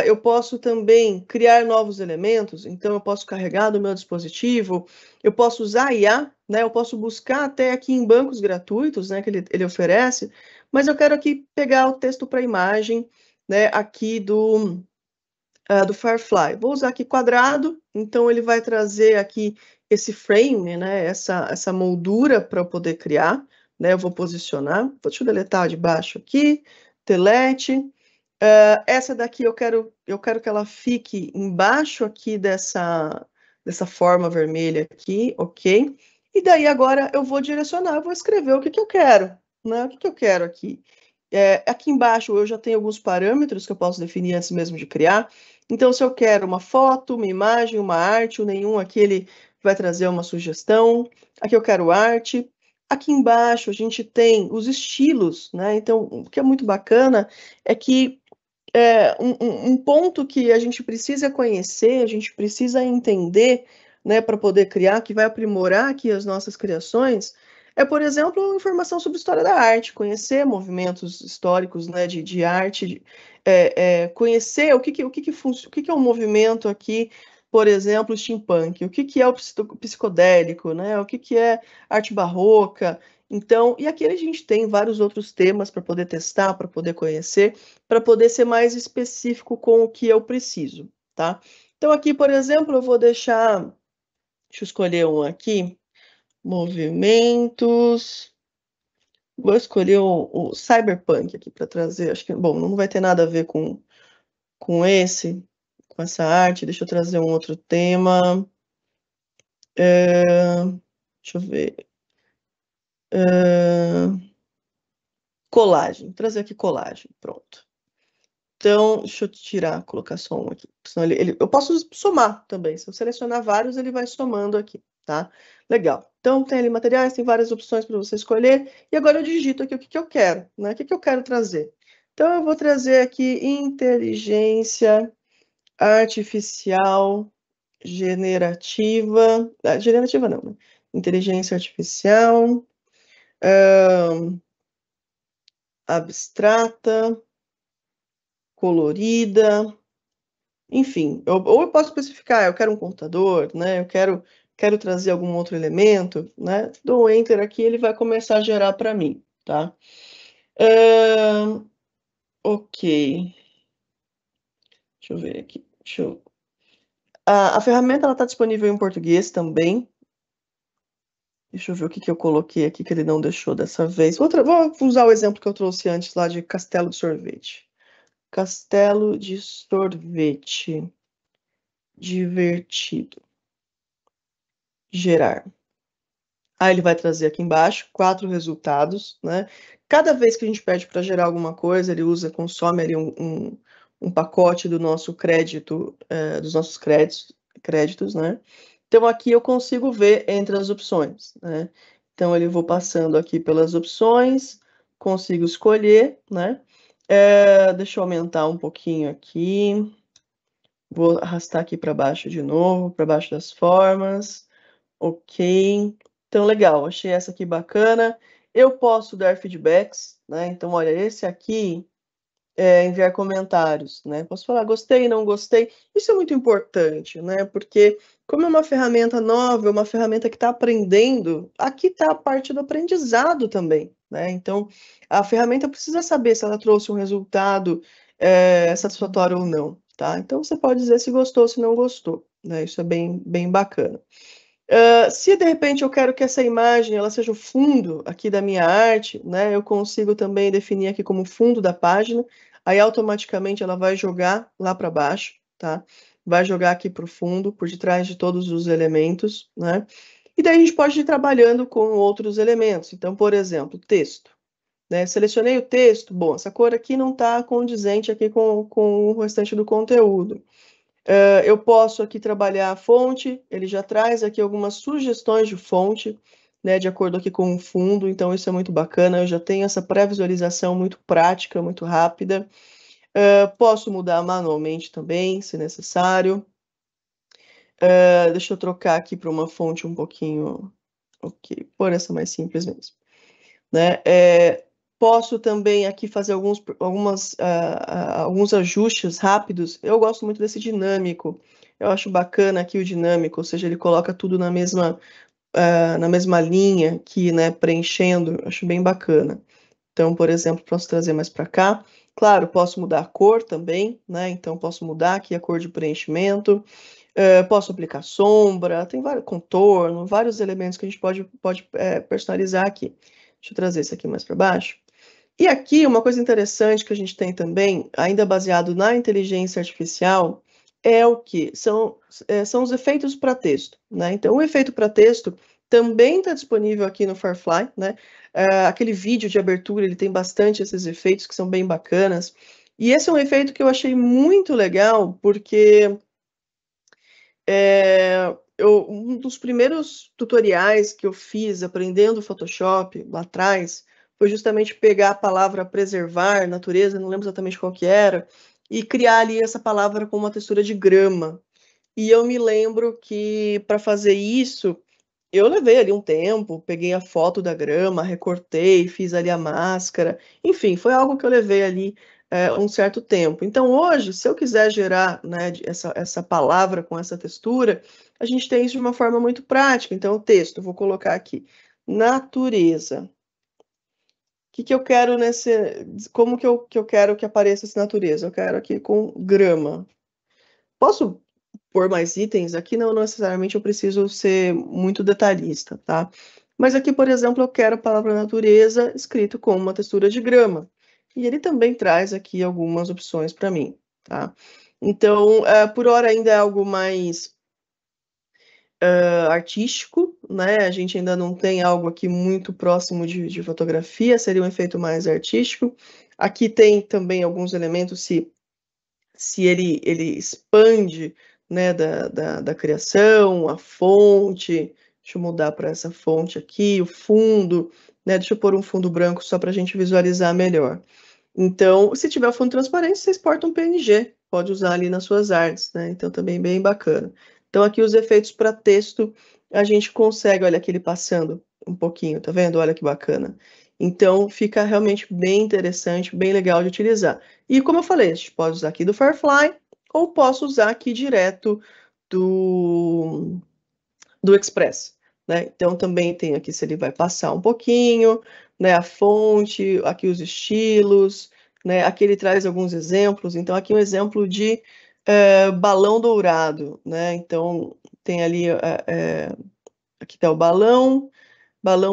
Eu posso também criar novos elementos, então eu posso carregar do meu dispositivo, eu posso usar a IA, né? Eu posso buscar até aqui em bancos gratuitos, né? Que ele oferece, mas eu quero aqui pegar o texto para imagem, né? Aqui do Firefly. Vou usar aqui quadrado, então ele vai trazer aqui esse frame, né? Essa moldura para eu poder criar, né? Eu vou posicionar. Deixa eu deletar de baixo aqui, delete. Essa daqui eu quero que ela fique embaixo aqui dessa forma vermelha aqui, ok? E daí agora eu vou direcionar, eu vou escrever o que eu quero, né? O que eu quero aqui? Aqui embaixo eu já tenho alguns parâmetros que eu posso definir antes mesmo de criar. Então, se eu quero uma foto, uma imagem, uma arte, o nenhum aqui ele vai trazer uma sugestão. Aqui eu quero arte. Aqui embaixo a gente tem os estilos, né? Então, o que é muito bacana é que um ponto que a gente precisa conhecer, a gente precisa entender, né, para poder criar, que vai aprimorar aqui as nossas criações, por exemplo, informação sobre história da arte, conhecer movimentos históricos, né, de arte, conhecer o que é um movimento aqui, por exemplo, steampunk, o que é o psicodélico, né, o que é arte barroca. Então, e aqui a gente tem vários outros temas para poder testar, para poder conhecer, para poder ser mais específico com o que eu preciso, tá? Então, aqui, por exemplo, eu vou deixar, deixa eu escolher um aqui, movimentos, vou escolher o Cyberpunk aqui para trazer, acho que, bom, não vai ter nada a ver com com essa arte, deixa eu trazer um outro tema, deixa eu ver, colagem, vou trazer aqui colagem, pronto. Então, deixa eu tirar, colocar só um aqui. Senão eu posso somar também. Se eu selecionar vários, ele vai somando aqui, tá? Legal. Então, tem ali materiais, tem várias opções para você escolher. E agora eu digito aqui o que eu quero, né? O que eu quero trazer. Então, eu vou trazer aqui inteligência artificial generativa. Generativa não, né? Inteligência artificial abstrata, colorida. Enfim, ou eu posso especificar, eu quero um computador, né? Eu quero trazer algum outro elemento, né? Dou Enter aqui, ele vai começar a gerar para mim, tá? Ok. Deixa eu ver aqui. A ferramenta ela está disponível em português também. Deixa eu ver o que eu coloquei aqui que ele não deixou dessa vez. Vou usar o exemplo que eu trouxe antes lá de castelo de sorvete. Castelo de sorvete. Divertido. Gerar. Aí ele vai trazer aqui embaixo 4 resultados, né? Cada vez que a gente pede para gerar alguma coisa, ele consome ali um pacote do nosso crédito, dos nossos créditos, né? Então aqui eu consigo ver entre as opções, né? Então eu vou passando aqui pelas opções, consigo escolher, né? Deixa eu aumentar um pouquinho aqui. Vou arrastar aqui para baixo de novo, para baixo das formas. Ok. Então, legal. Achei essa aqui bacana. Eu posso dar feedbacks, né? Então, olha, esse aqui enviar comentários, né? Posso falar gostei, não gostei. Isso é muito importante, né? Porque como é uma ferramenta nova, é uma ferramenta que está aprendendo, aqui está a parte do aprendizado também, né? Então, a ferramenta precisa saber se ela trouxe um resultado satisfatório ou não, tá? Então, você pode dizer se gostou, se não gostou, né? Isso é bem bacana. Se de repente eu quero que essa imagem ela seja o fundo aqui da minha arte, né? Eu consigo também definir aqui como fundo da página, aí automaticamente ela vai jogar lá para baixo, tá? Vai jogar aqui para o fundo, por detrás de todos os elementos, né? E daí a gente pode ir trabalhando com outros elementos. Então, por exemplo, texto. Né? Selecionei o texto, bom, essa cor aqui não está condizente aqui com o restante do conteúdo. Eu posso aqui trabalhar a fonte, ele já traz aqui algumas sugestões de fonte, né, de acordo aqui com o fundo, então isso é muito bacana, eu já tenho essa pré-visualização muito prática, muito rápida. Posso mudar manualmente também, se necessário. Deixa eu trocar aqui para uma fonte um pouquinho, ok, por essa mais simples mesmo. Né? Posso também aqui fazer alguns ajustes rápidos. Eu gosto muito desse dinâmico. Eu acho bacana aqui o dinâmico, ou seja, ele coloca tudo na mesma linha aqui, né, preenchendo. Acho bem bacana. Então, por exemplo, posso trazer mais para cá. Claro, posso mudar a cor também, né? Então, posso mudar aqui a cor de preenchimento. Posso aplicar sombra, tem vários contorno, vários elementos que a gente pode personalizar aqui. Deixa eu trazer isso aqui mais para baixo. E aqui, uma coisa interessante que a gente tem também, ainda baseado na inteligência artificial, é o que? São os efeitos para texto, né? Então, o efeito para texto também está disponível aqui no Firefly, né? Aquele vídeo de abertura, ele tem bastante esses efeitos que são bem bacanas. E esse é um efeito que eu achei muito legal, porque um dos primeiros tutoriais que eu fiz aprendendo Photoshop lá atrás foi justamente pegar a palavra preservar, natureza, não lembro exatamente qual que era, e criar ali essa palavra com uma textura de grama. E eu me lembro que para fazer isso, eu levei ali um tempo, peguei a foto da grama, recortei, fiz ali a máscara, enfim, foi algo que eu levei ali um certo tempo. Então, hoje, se eu quiser gerar, né, essa palavra com essa textura, a gente tem isso de uma forma muito prática. Então, o texto, vou colocar aqui, natureza. O que eu quero como que eu quero que apareça essa natureza? Eu quero aqui com grama. Posso pôr mais itens? Aqui não necessariamente eu preciso ser muito detalhista, tá? Mas aqui, por exemplo, eu quero a palavra natureza escrito com uma textura de grama. E ele também traz aqui algumas opções para mim, tá? Então, por hora ainda é algo mais artístico, né? A gente ainda não tem algo aqui muito próximo de fotografia, seria um efeito mais artístico. Aqui tem também alguns elementos, se ele expande, né, da criação, a fonte, deixa eu mudar para essa fonte aqui, o fundo, né, deixa eu pôr um fundo branco só para a gente visualizar melhor. Então, se tiver fundo transparente, você exporta um PNG, pode usar ali nas suas artes, né, então também bem bacana. Então, aqui os efeitos para texto, a gente consegue, olha aqui ele passando um pouquinho, tá vendo? Olha que bacana. Então, fica realmente bem interessante, bem legal de utilizar. E como eu falei, a gente pode usar aqui do Firefly, ou posso usar aqui direto do Express, né? Então, também tem aqui se ele vai passar um pouquinho, né? A fonte, aqui os estilos, né? Aqui ele traz alguns exemplos. Então, aqui um exemplo de balão dourado, né? Então, tem ali, aqui está o balão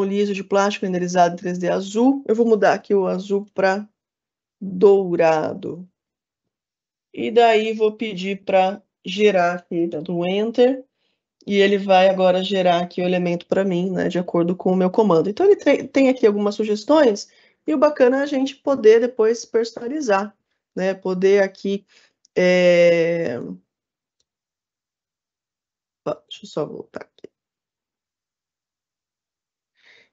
liso de plástico renderizado em 3D azul. Eu vou mudar aqui o azul para dourado. E daí vou pedir para gerar aqui, dando Enter, e ele vai agora gerar aqui o elemento para mim, né, de acordo com o meu comando. Então, ele tem aqui algumas sugestões, e o bacana é a gente poder depois personalizar, né, poder aqui... Deixa eu só voltar aqui.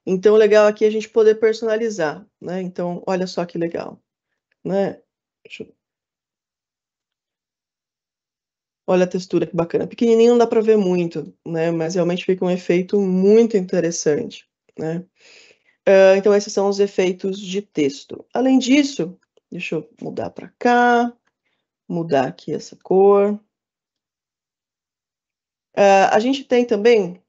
Então, o legal aqui é a gente poder personalizar, né? Então, olha só que legal. né? Olha a textura que bacana. Pequenininho não dá para ver muito, né? Mas realmente fica um efeito muito interessante, né? Então esses são os efeitos de texto. Além disso, deixa eu mudar para cá, mudar aqui essa cor. A gente tem também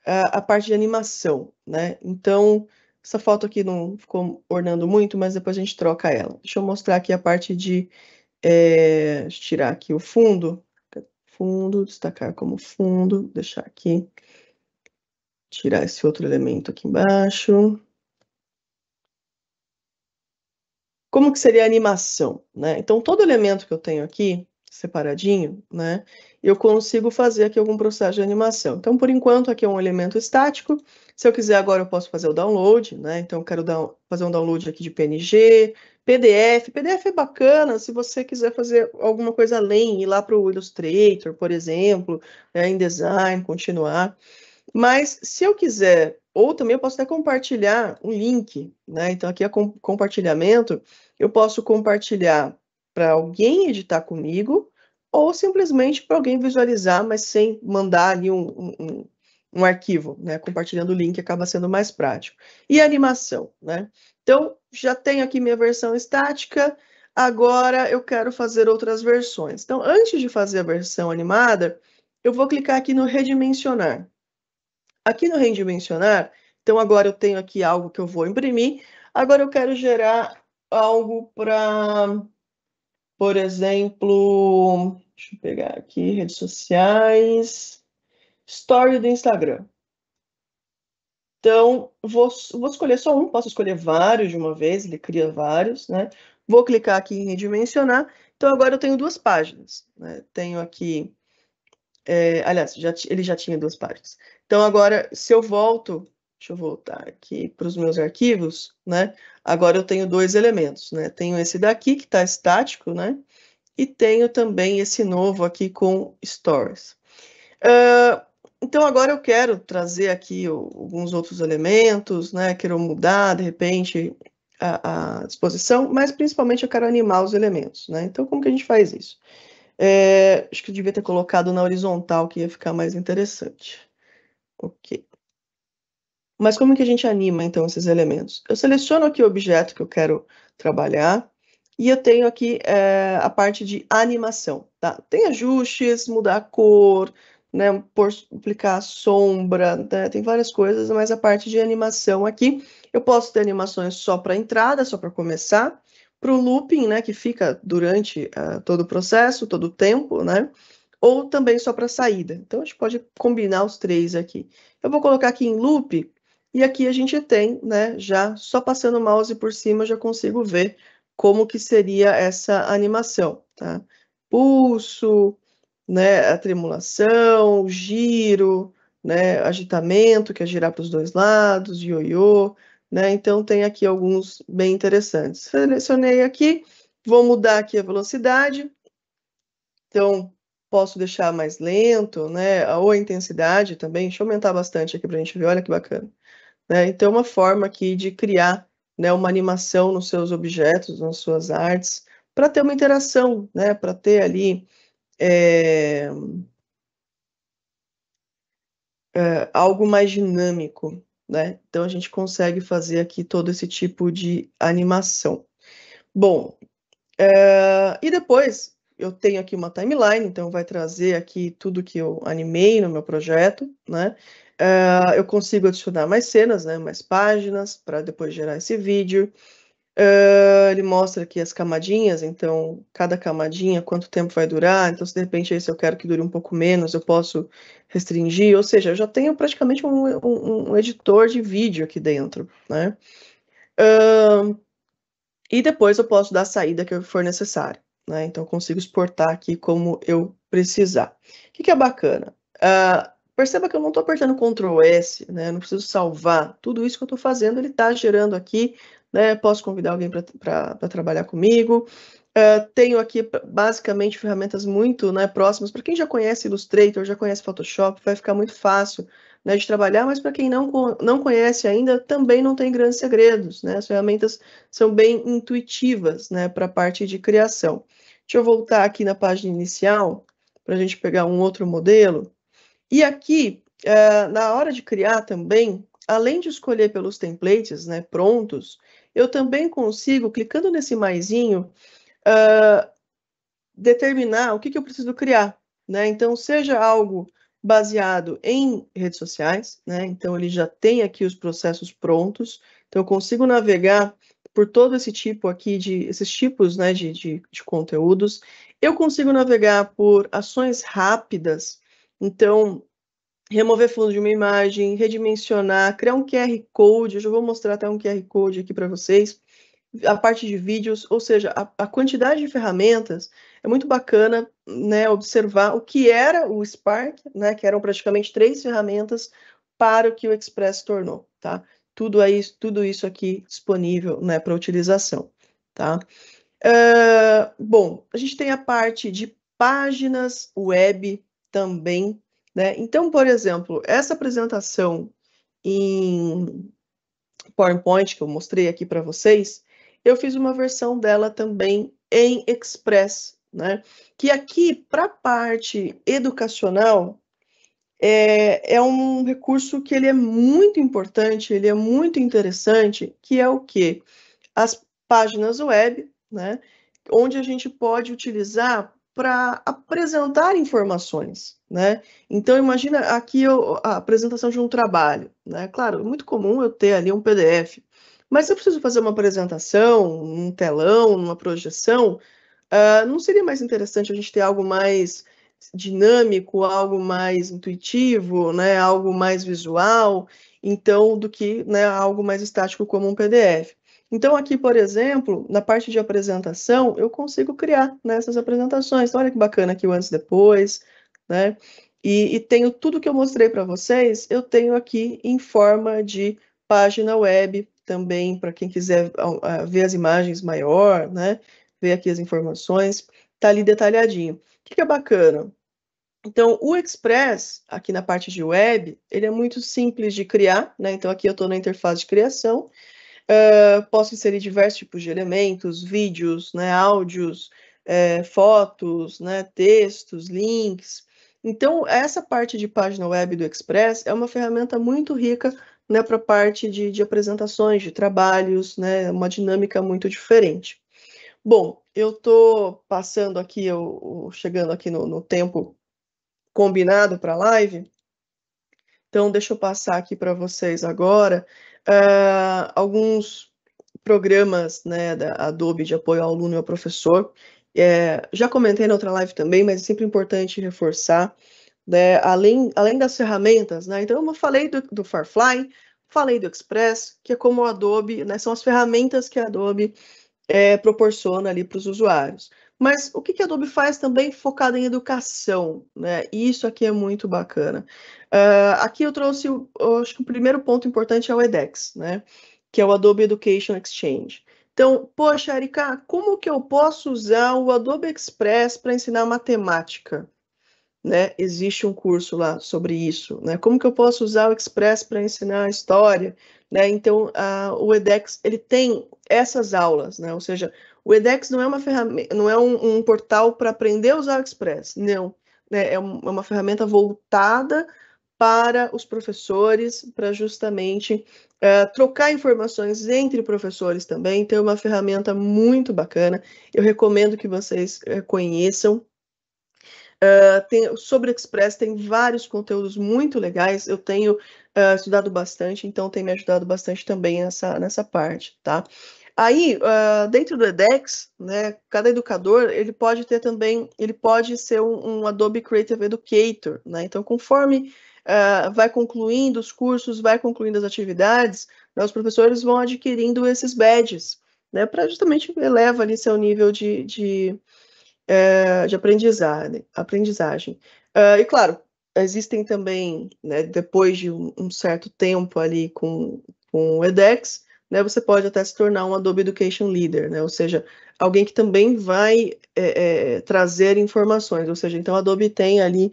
a parte de animação, né? Então, essa foto aqui não ficou ornando muito, mas depois a gente troca ela. Deixa eu mostrar aqui a parte de deixa eu tirar aqui o fundo, destacar como fundo, deixar aqui, tirar esse outro elemento aqui embaixo. Como que seria a animação, né? Então, todo elemento que eu tenho aqui, separadinho, né, eu consigo fazer aqui algum processo de animação. Então, por enquanto, aqui é um elemento estático. Se eu quiser agora, eu posso fazer o download, né? Então, eu quero fazer um download aqui de PNG, PDF. PDF é bacana se você quiser fazer alguma coisa além, ir lá para o Illustrator, por exemplo, InDesign, continuar. Mas se eu quiser, ou também eu posso até compartilhar um link, né? Então aqui é compartilhamento, eu posso compartilhar para alguém editar comigo, ou simplesmente para alguém visualizar, mas sem mandar ali um arquivo, né? Compartilhando o link acaba sendo mais prático. E a animação, né? Então, já tenho aqui minha versão estática, agora eu quero fazer outras versões. Então, antes de fazer a versão animada, eu vou clicar aqui no redimensionar. Aqui no redimensionar, então agora eu tenho aqui algo que eu vou imprimir, agora eu quero gerar algo para, por exemplo, deixa eu pegar aqui, redes sociais, story do Instagram. Então, vou escolher só um, posso escolher vários de uma vez, ele cria vários, né? Vou clicar aqui em redimensionar, então agora eu tenho duas páginas, né? Tenho aqui, aliás, ele já tinha duas páginas. Então, agora, se eu volto, deixa eu voltar aqui para os meus arquivos, né? Agora eu tenho dois elementos, né? Tenho esse daqui, que está estático, né? E tenho também esse novo aqui com stories. Então, agora eu quero trazer aqui alguns outros elementos, né? Quero mudar, de repente, a disposição, mas principalmente eu quero animar os elementos, né? Então, como que a gente faz isso? Acho que eu devia ter colocado na horizontal, que ia ficar mais interessante. Ok. Mas como que a gente anima, então, esses elementos? Eu seleciono aqui o objeto que eu quero trabalhar e eu tenho aqui a parte de animação, tá? Tem ajustes, mudar a cor, né? Aplicar a sombra, né? Tem várias coisas, mas a parte de animação aqui, eu posso ter animações só para entrada, só para começar, para o looping, né? Que fica durante todo o processo, todo o tempo, né? Ou também só para saída. Então, a gente pode combinar os três aqui. Eu vou colocar aqui em loop, e aqui a gente tem, né, já só passando o mouse por cima, eu já consigo ver como que seria essa animação, tá? Pulso, né, a tremulação, giro, né, agitamento, que é girar para os dois lados, ioiô, né? Então tem aqui alguns bem interessantes. Selecionei aqui, vou mudar aqui a velocidade. Então, posso deixar mais lento, né? Ou a intensidade também. Deixa eu aumentar bastante aqui para a gente ver, olha que bacana. Né? Então, uma forma aqui de criar, né, uma animação nos seus objetos, nas suas artes, para ter uma interação, né? Para ter ali algo mais dinâmico, né? Então, a gente consegue fazer aqui todo esse tipo de animação. Bom, e depois eu tenho aqui uma timeline, então vai trazer aqui tudo que eu animei no meu projeto, né? Eu consigo adicionar mais cenas, né? Mais páginas para depois gerar esse vídeo. Ele mostra aqui as camadinhas, então cada camadinha, quanto tempo vai durar. Então, se de repente se eu quero que dure um pouco menos, eu posso restringir. Ou seja, eu já tenho praticamente um editor de vídeo aqui dentro, né? E depois eu posso dar a saída que for necessária, né? Então, eu consigo exportar aqui como eu precisar. O que é bacana? Perceba que eu não estou apertando Ctrl S, né? Eu não preciso salvar. Tudo isso que eu estou fazendo, ele está gerando aqui, né? Posso convidar alguém para trabalhar comigo. Tenho aqui, basicamente, ferramentas muito, né, próximas. Para quem já conhece Illustrator, já conhece Photoshop, vai ficar muito fácil, né, de trabalhar, mas para quem não conhece ainda, também não tem grandes segredos, né? As ferramentas são bem intuitivas, né, para a parte de criação. Deixa eu voltar aqui na página inicial, para a gente pegar um outro modelo. E aqui, na hora de criar também, além de escolher pelos templates, né, prontos, eu também consigo, clicando nesse maisinho, determinar o que eu preciso criar, né? Então, seja algo baseado em redes sociais, né? Então, ele já tem aqui os processos prontos, então eu consigo navegar por todo esse tipo aqui esses tipos, né, de conteúdos. Eu consigo navegar por ações rápidas, então remover fundo de uma imagem, redimensionar, criar um QR Code, eu já vou mostrar até um QR Code aqui para vocês, a parte de vídeos, ou seja, a quantidade de ferramentas é muito bacana, né, observar o que era o Spark, né, que eram praticamente 3 ferramentas para o que o Express se tornou, tá? Tudo isso aqui disponível, né, para utilização, tá? Bom, a gente tem a parte de páginas web também, né? Então, por exemplo, essa apresentação em PowerPoint que eu mostrei aqui para vocês, eu fiz uma versão dela também em Express, né? Que aqui, para a parte educacional, é um recurso que ele é muito importante, ele é muito interessante, que é o quê? As páginas web, né? Onde a gente pode utilizar para apresentar informações, né? Então, imagina aqui a apresentação de um trabalho, né? Claro, é muito comum eu ter ali um PDF, mas se eu preciso fazer uma apresentação, um telão, uma projeção, não seria mais interessante a gente ter algo mais dinâmico, algo mais intuitivo, né? Algo mais visual, então, do que, né, algo mais estático como um PDF. Então, aqui, por exemplo, na parte de apresentação, eu consigo criar, né, essas apresentações. Então, olha que bacana aqui o antes e depois, né? E tenho tudo que eu mostrei para vocês, eu tenho aqui em forma de página web também, para quem quiser ver as imagens maior, né? Ver aqui as informações, tá ali detalhadinho. O que é bacana? Então, o Express, aqui na parte de web, ele é muito simples de criar, né? Então, aqui eu estou na interface de criação, posso inserir diversos tipos de elementos, vídeos, né, áudios, fotos, né, textos, links. Então, essa parte de página web do Express é uma ferramenta muito rica, né, para a parte de apresentações, de trabalhos, né, uma dinâmica muito diferente. Bom, eu estou passando aqui, chegando aqui no tempo combinado para a live, então deixa eu passar aqui para vocês agora alguns programas, né, da Adobe de apoio ao aluno e ao professor. Já comentei na outra live também, mas é sempre importante reforçar, né, além das ferramentas, né, então eu falei do Firefly, falei do Express, que é como o Adobe, né, são as ferramentas que a Adobe proporciona ali para os usuários. Mas o que a Adobe faz também focado em educação, né? E isso aqui é muito bacana. Aqui eu trouxe, eu acho que o primeiro ponto importante é o edX, né? Que é o Adobe Education Exchange. Então, poxa, Erika, como que eu posso usar o Adobe Express para ensinar matemática? Né? Existe um curso lá sobre isso, né? Como que eu posso usar o Express para ensinar história, né? Então, o edX, ele tem essas aulas, né? Ou seja, o edX não é uma ferramenta, não é um portal para aprender a usar o Express, não, né? É uma ferramenta voltada para os professores, para justamente trocar informações entre professores também. Então, é uma ferramenta muito bacana. Eu recomendo que vocês conheçam. Sobre o Express tem vários conteúdos muito legais, eu tenho estudado bastante, então tem me ajudado bastante também nessa parte, tá? Aí, dentro do edX, né, cada educador, ele pode ter também, ele pode ser um Adobe Creative Educator, né? Então, conforme vai concluindo os cursos, vai concluindo as atividades, né, os professores vão adquirindo esses badges, né, para justamente eleva ali seu nível de aprendizagem. E claro, existem também, né, depois de um certo tempo ali com o edX, né, você pode até se tornar um Adobe Education Leader, né, ou seja, alguém que também vai trazer informações, ou seja, então a Adobe tem ali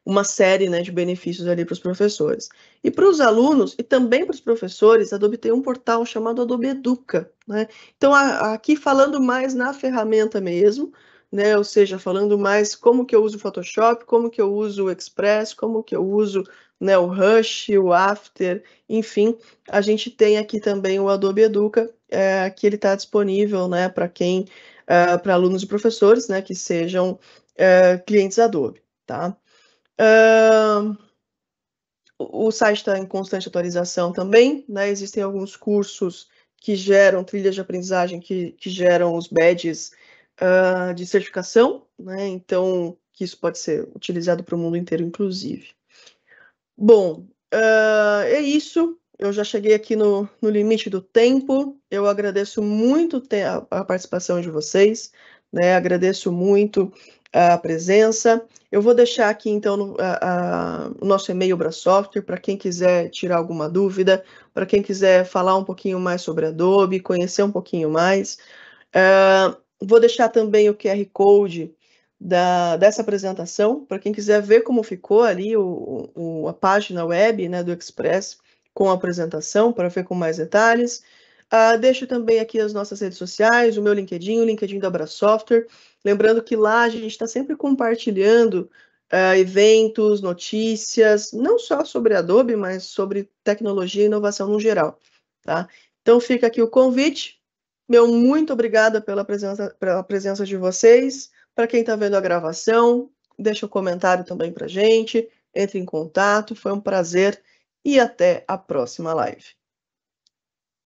uma série, né, de benefícios ali para os professores. E para os alunos e também para os professores, a Adobe tem um portal chamado Adobe Educa, né? Então, aqui falando mais na ferramenta mesmo, né? Ou seja, falando mais como que eu uso o Photoshop, como que eu uso o Express, como que eu uso, né, o Rush, o After, enfim, a gente tem aqui também o Adobe Educa, que ele está disponível, né, para quem, para alunos e professores, né, que sejam clientes Adobe, tá? O site está em constante atualização também, né? Existem alguns cursos que geram trilhas de aprendizagem que geram os badges de certificação, né? Então, que isso pode ser utilizado para o mundo inteiro, inclusive. Bom, é isso. Eu já cheguei aqui no limite do tempo. Eu agradeço muito a participação de vocês, né? Agradeço muito a presença. Eu vou deixar aqui, então, o nosso e-mail Brasoftware para quem quiser tirar alguma dúvida, para quem quiser falar um pouquinho mais sobre Adobe, conhecer um pouquinho mais. Vou deixar também o QR Code dessa apresentação, para quem quiser ver como ficou ali a página web, né, do Express com a apresentação, para ver com mais detalhes. Deixo também aqui as nossas redes sociais, o meu LinkedIn, o LinkedIn da Brasoftware. Lembrando que lá a gente está sempre compartilhando eventos, notícias, não só sobre Adobe, mas sobre tecnologia e inovação no geral. Tá? Então fica aqui o convite. Meu muito obrigada pela presença de vocês. Para quem está vendo a gravação, deixa um comentário também para a gente, entre em contato. Foi um prazer e até a próxima live.